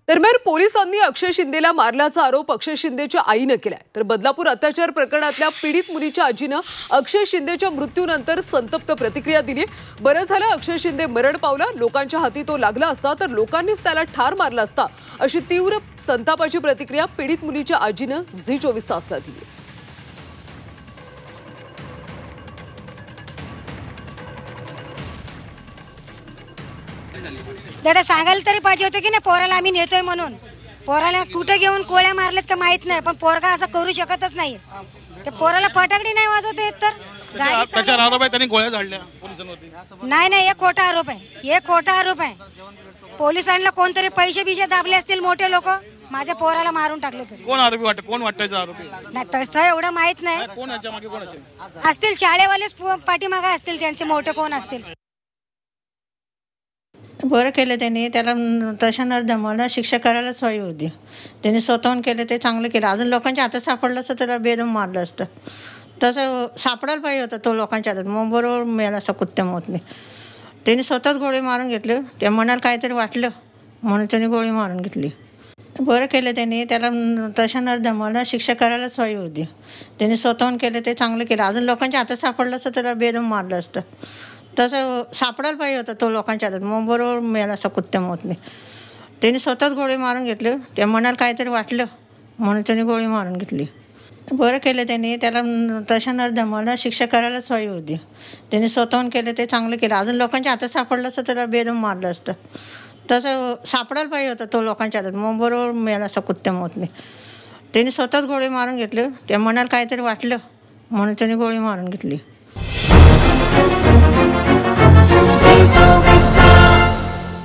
दरम्यान पोलिसांनी अक्षय शिंदेला मारल्याचा आरोप अक्षय शिंदेच्या आईने केलाय। तर बदलापूर अत्याचार प्रकरणातल्या पीडित मुलीच्या आजीनं अक्षय शिंदेच्या मृत्यूनंतर संतप्त प्रतिक्रिया दिली। बरं झालं अक्षय शिंदे मरण पावला, लोकांच्या हाती तो लागला असता तर लोकांनीच त्याला ठार मारला असता, अशी तीव्र संतापाची प्रतिक्रिया पीडित मुलीच्या आजीनं झी24 तासला दिली। दादा सांगायला तरी पाहिजे होतं की नाही, पोराला आम्ही नेतोय म्हणून। पोराला कुठे घेऊन कोळ्या मारलेत का माहित नाही, पण पोरगा असं करू शकतच नाही। ते पोराला फटाकडी नाही वाजवता येत तर त्याच्यावर आरोप आहे, त्यांनी गोळ्या झाडल्या पोलिसांवरती। नाही, हे खोटा आरोप आहे, हे खोटा आरोप आहे। पोलिसांना कोणतरी पैसे बिशे दाबले असतील मोठे लोक, माझ्या पोराला मारून टाकले तरी। कोण आरोपी वाटत, कोण वाटतं आरोपी? नाही तसं एवढं माहित नाही, कोण याच्या मागे कोण असेल? असतील शाळेवालेच पाठीमागे असतील, त्यांचे मोठे कोण असतील। बरं केलं त्यांनी, त्याला तशा न दमाला शिक्षा करायलाच हवी होती। त्यांनी स्वतःहून केलं ते चांगलं केलं। अजून लोकांच्या हातात सापडलं असतं त्याला बेदम मारलं असतं, तसं सापडायला पाहिजे होतं तो लोकांच्या हातात, मग बरोबर मिळाला असं कुत्त्या मोतने। त्यांनी स्वतःच गोळी मारून घेतली, त्या मनाला काहीतरी वाटलं म्हणून त्यांनी गोळी मारून घेतली। बरं केलं त्यांनी, त्याला तशा न दमाला शिक्षा करायलाच हवी होती। त्यांनी स्वतःहून केलं ते चांगलं केलं। अजून लोकांच्या हातात सापडलं असतं त्याला बेदम मारलं असतं, तसं सापडायला पाहिजे होतं तो लोकांच्या हातात, मग बरोबर मिळाला असं कुत्त्या मोतने। त्यांनी स्वतःच गोळी मारून घेतली, त्या मनाला काहीतरी वाटलं म्हणून त्यांनी गोळी मारून घेतली। बरं केलं त्यांनी, त्याला तशा न दमाला शिक्षा करायलाच हवी होती। त्यांनी स्वतःहून केलं ते चांगलं केलं। अजून लोकांच्या हातात सापडलं असतं त्याला बेदम मारलं असतं, तसं सापडायला पाहिजे होतं तो लोकांच्या हातात, मग बरोबर मिळाला असं कुत्त्या मोतने। त्यांनी स्वतःच गोळी मारून घेतली, त्या मनाला काहीतरी वाटलं म्हणून त्यांनी गोळी मारून घेतली।